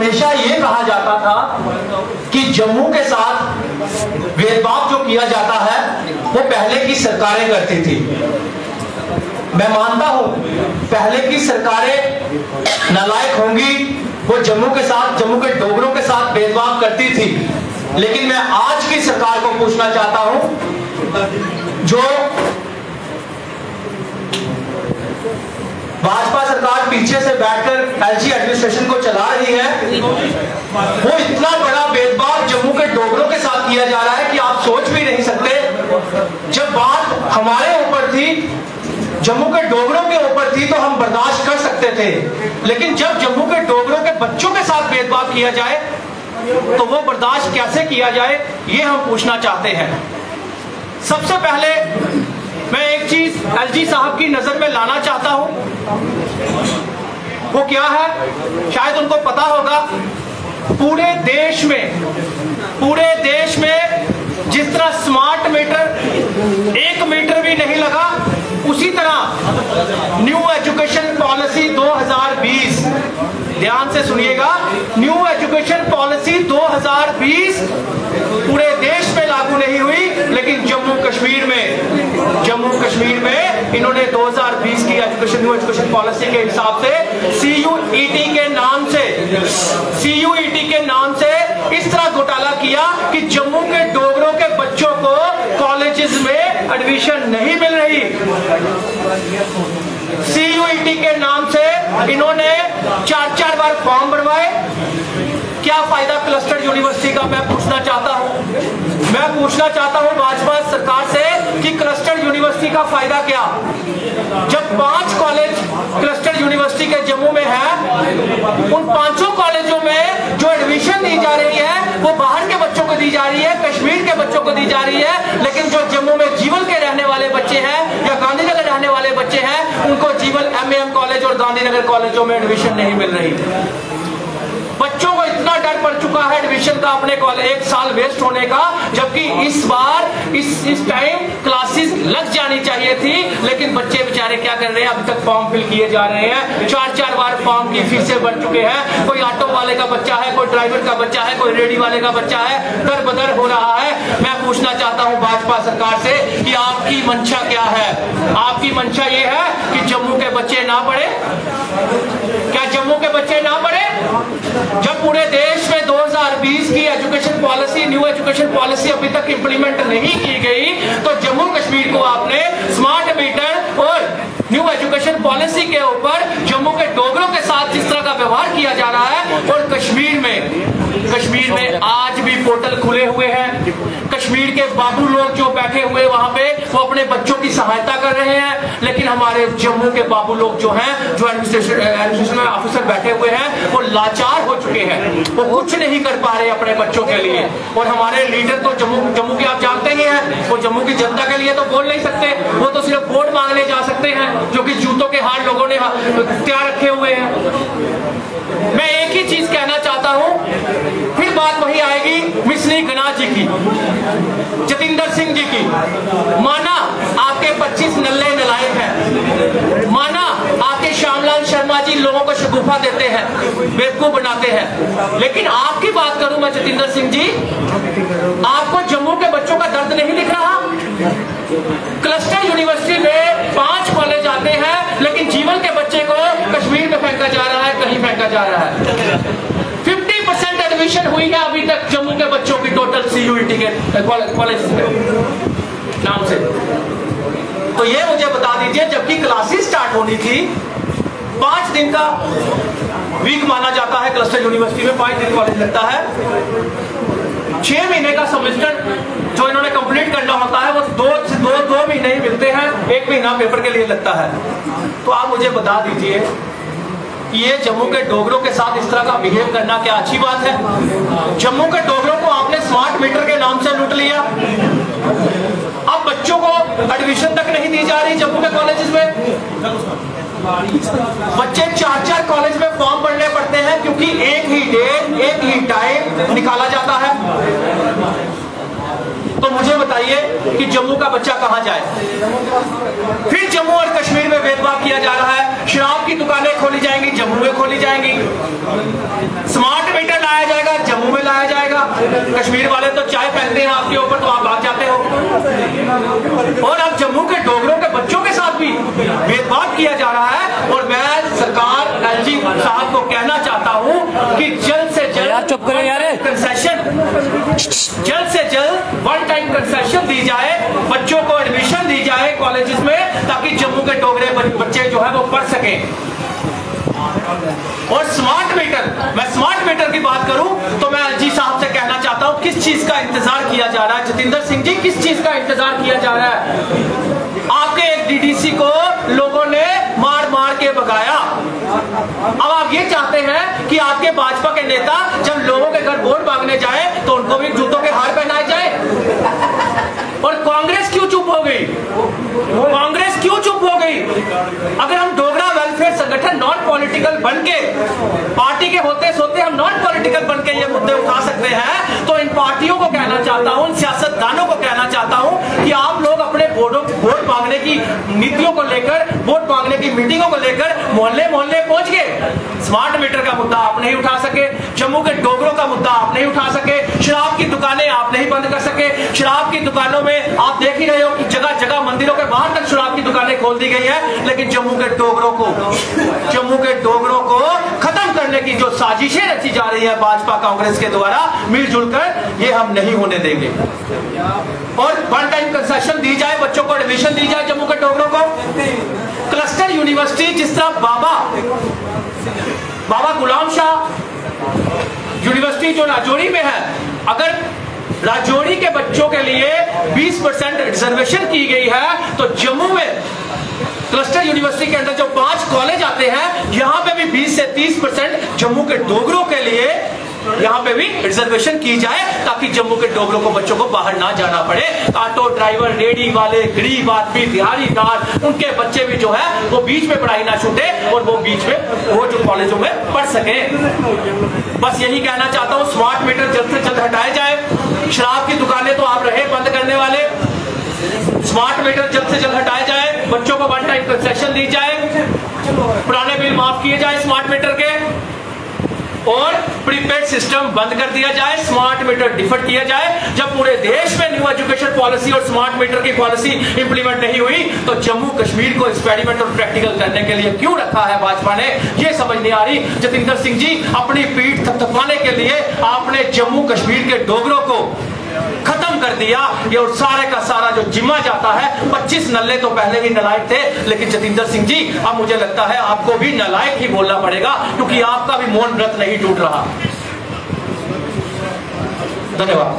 हमेशा ये कहा जाता था कि जम्मू के साथ भेदभाव जो किया जाता है वो पहले की सरकारें करती थी। मैं मानता हूं पहले की सरकारें नालायक होंगी, वो जम्मू के साथ, जम्मू के डोगरों के साथ भेदभाव करती थी। लेकिन मैं आज की सरकार को पूछना चाहता हूं, जो भाजपा सरकार पीछे से बैठकर एलजी एडमिनिस्ट्रेशन को चला रही है, वो इतना बड़ा भेदभाव जम्मू के डोगरों के साथ किया जा रहा है कि आप सोच भी नहीं सकते। जब बात हमारे ऊपर थी, जम्मू के डोगरों के ऊपर थी, तो हम बर्दाश्त कर सकते थे, लेकिन जब जम्मू के डोगरों के बच्चों के साथ भेदभाव किया जाए तो वो बर्दाश्त कैसे किया जाए, ये हम पूछना चाहते हैं। सबसे पहले मैं एक चीज एलजी साहब की नजर में लाना चाहता हूं, वो क्या है, शायद उनको पता होगा, पूरे देश में जिस तरह स्मार्ट मीटर 1 मीटर भी नहीं लगा, उसी तरह न्यू एजुकेशन पॉलिसी 2020, ध्यान से सुनिएगा, न्यू एजुकेशन पॉलिसी 2020 पूरे देश में लागू नहीं हुई, लेकिन जम्मू कश्मीर में इन्होंने 2020 की एजुकेशन, न्यू एजुकेशन पॉलिसी के हिसाब से सीयूईटी के नाम से इस तरह घोटाला किया कि जम्मू के डोगरों के बच्चों को कॉलेजेस में एडमिशन नहीं मिल रही। सीयूईटी के नाम से इन्होंने 4 बार फॉर्म भरवाए। क्या फायदा क्लस्टर यूनिवर्सिटी का, मैं पूछना चाहता हूं भाजपा सरकार से कि क्लस्टर यूनिवर्सिटी का फायदा क्या, जब 5 कॉलेज क्लस्टर यूनिवर्सिटी के जम्मू में है, उन 5 कॉलेजों में जो एडमिशन दी जा रही है वो बाहर के बच्चों को दी जा रही है, कश्मीर के बच्चों को दी जा रही है, लेकिन जो जम्मू में जीवल के रहने वाले बच्चे हैं या गांधीनगर रहने वाले बच्चे हैं, उनको जीवल एमएएम कॉलेज और गांधीनगर कॉलेजों में एडमिशन नहीं मिल रही। बच्चों को इतना डर पड़ चुका है एडमिशन का, अपने कॉलेज 1 साल वेस्ट होने का, जबकि इस बार इस टाइम क्लासेस लग जानी चाहिए थी, लेकिन बच्चे बेचारे क्या कर रहे हैं, अभी तक फॉर्म फिल किए जा रहे हैं। 4 बार फॉर्म की फीसें बढ़ चुके हैं। कोई ऑटो वाले का बच्चा है, कोई ड्राइवर का बच्चा है, कोई रेडी वाले का बच्चा है, दर बदर हो रहा है। मैं पूछना चाहता हूं भाजपा सरकार से कि आपकी मंशा क्या है? आपकी मंशा ये है कि जम्मू के बच्चे ना पढ़े? क्या जम्मू के बच्चे ना पढ़े? जब पूरे देश में 2020 की education policy, new education policy अभी तक इंप्लीमेंट नहीं की गई, तो जम्मू कश्मीर को आपने स्मार्ट मीटर और न्यू एजुकेशन पॉलिसी के ऊपर जम्मू के डोगरों के साथ जिस तरह का व्यवहार किया जा रहा है, और कश्मीर में आज भी पोर्टल खुले हुए हैं। कश्मीर के बाबू लोग जो बैठे हुए वहां पे, वो अपने बच्चों की सहायता कर रहे हैं, लेकिन हमारे जम्मू के बाबू लोग जो हैं, जो एडमिनिस्ट्रेशन में ऑफिसर बैठे हुए हैं, वो लाचार हो चुके हैं, वो कुछ नहीं कर पा रहे अपने बच्चों के लिए। और हमारे लीडर तो जम्मू के आप जानते ही हैं, वो जम्मू की जनता के लिए तो बोल नहीं सकते, वो तो सिर्फ वोट मांगने जा सकते हैं, जो कि जूतों के हार लोगों ने तैयार रखे हुए हैं। मैं एक ही चीज कहना चाहता हूं, फिर बात वही आएगी मिसनी गना जी की, जतिंदर सिंह जी की। माना आपके 25 नल्ले नलायक हैं, माना आपके श्यामलाल शर्मा जी लोगों को शगुफा देते हैं, बेवकूफ बनाते हैं, लेकिन आपकी बात करूं मैं जतिंदर सिंह जी, आपको जम्मू के बच्चों का दर्द नहीं दिख रहा? क्लस्टर यूनिवर्सिटी में 5 कॉलेज आते हैं, लेकिन जीवन के बच्चे को कश्मीर में फेंका जा रहा है, कहीं फेंका जा रहा है। 50% एडमिशन हुई है अभी तक जम्मू के बच्चों की टोटल सीयूईटी के कॉलेज नाम से। तो ये मुझे बता दीजिए, जबकि क्लासेस स्टार्ट होनी थी, 5 दिन का वीक माना जाता है क्लस्टर यूनिवर्सिटी में, 5 दिन कॉलेज लगता है। 6 महीने का सेमेस्टर जो इन्होंने कंप्लीट करना होता है, वो 2 महीने ही मिलते हैं, 1 महीना पेपर के लिए लगता है। तो आप मुझे बता दीजिए, ये जम्मू के डोगरों के साथ इस तरह का बिहेव करना क्या अच्छी बात है? जम्मू के डोगरों को आपने स्मार्ट मीटर के नाम से लूट लिया, अब बच्चों को एडमिशन तक नहीं दी जा रही जम्मू के कॉलेजेस में। बच्चे 4 कॉलेज में फॉर्म भरने पड़ते हैं, क्योंकि एक ही डेट, एक ही टाइम निकाला जाता है। तो मुझे बताइए कि जम्मू का बच्चा कहां जाए? फिर जम्मू और कश्मीर में भेदभाव किया जा रहा है। शराब की दुकानें खोली जाएंगी, जम्मू में खोली जाएंगी। स्मार्ट कश्मीर वाले तो चाय फेंकते हैं आपके ऊपर तो आप भाग जाते हो। और अब जम्मू के डोगरों के बच्चों के साथ भी भेदभाव किया जा रहा है। और मैं सरकार एलजी साहब को कहना चाहता हूं कि जल्द से जल्द चुप करो यार, कंसेशन, जल्द से जल्द वन टाइम कंसेशन दी जाए, बच्चों को एडमिशन दी जाए कॉलेजेस में, ताकि जम्मू के डोगरे बच्चे जो है वो पढ़ सकें। और स्मार्ट मीटर, मैं स्मार्ट मीटर की बात करूं तो मैं एलजी साहब से कहना चाहता हूं किस चीज का इंतजार किया जा रहा है। जतिंदर सिंह जी, किस चीज का इंतजार किया जा रहा है? आपके एक डीडीसी को लोगों ने मार मार के भगाया। अब आप ये चाहते हैं कि आपके भाजपा के नेता जब लोगों के घर वोट मांगने जाए तो उनको भी जूतों के हार पहनाए जाए। और कांग्रेस क्यों चुप हो गई? कांग्रेस क्यों चुप हो गई? अगर हम डोगरा वेलफेयर संगठन नॉन पॉलिटिकल बन के, पार्टी के होते सोते हम नॉन पॉलिटिकल बन के ये मुद्दे उठा सकते हैं, तो इन पार्टियों को कहना चाहता हूं, इन सियासतदानों को कहना चाहता हूं कि आप लोग अपने वोट मांगने की नीतियों को लेकर, वोट मांगने की मीटिंगों को लेकर मोहल्ले मोहल्ले पहुंच गए। स्मार्ट मीटर का मुद्दा आप नहीं उठा सके, जम्मू के डोगरों का मुद्दा आप नहीं उठा सके, शराब की दुकानें आप नहीं बंद कर सके। शराब की दुकानों में आप देख ही रहे हो कि जगह जगह मंदिरों के बाहर तक शराब की दुकानें खोल दी गई है। लेकिन जम्मू के डोगरों को खत्म करने की जो साजिशें रची जा रही है भाजपा कांग्रेस के द्वारा मिलजुल कर, ये हम नहीं होने देंगे। और वन टाइम कंसेशन दी जाए, बच्चों को एडमिशन दी जाए जम्मू के डोगरों को। क्लस्टर यूनिवर्सिटी, जिस तरह बाबा गुलाम शाह यूनिवर्सिटी जो राजौरी में है, अगर राजौरी के बच्चों के लिए 20% रिजर्वेशन की गई है, तो जम्मू में क्लस्टर यूनिवर्सिटी के अंदर जो 5 कॉलेज आते हैं, यहां पे भी 20 से 30% जम्मू के डोगरों के लिए यहां पे भी रिजर्वेशन की जाए, ताकि जम्मू के डोगरों को बच्चों को बाहर ना जाना पड़े। ऑटो ड्राइवर, रेडी वाले, गरीब आदमी, दिहाड़ीदार, उनके बच्चे भी जो है वो बीच में पढ़ाई ना छूटे और वो बीच में वो जो कॉलेजों में पढ़ सके। बस यही कहना चाहता हूं, स्मार्ट मीटर जल्द से जल्द हटाए जाए। शराब की दुकानें तो आप रहे बंद करने वाले, स्मार्ट मीटर जल्द से जल्द हटाया जाए, बच्चों को वन टाइम कंसेशन दी जाए, पुराने बिल माफ किए जाए स्मार्ट मीटर के, और प्रीपेड सिस्टम बंद कर दिया जाए, स्मार्ट मीटर डिफर किया जाए। जब पूरे देश में न्यू एजुकेशन पॉलिसी और स्मार्ट मीटर की पॉलिसी इंप्लीमेंट नहीं हुई, तो जम्मू कश्मीर को एक्सपेरिमेंट और प्रैक्टिकल करने के लिए क्यों रखा है भाजपा ने, ये समझ नहीं आ रही। जतिंदर सिंह जी, अपनी पीठ थपथपाने के लिए आपने जम्मू कश्मीर के डोगरों को खत्म कर दिया। ये और सारे का सारा जो जिम्मा जाता है, 25 नल्ले तो पहले ही नलायक थे, लेकिन जतिंदर सिंह जी, अब मुझे लगता है आपको भी नलायक ही बोलना पड़ेगा, क्योंकि आपका भी मौन व्रत नहीं टूट रहा। धन्यवाद।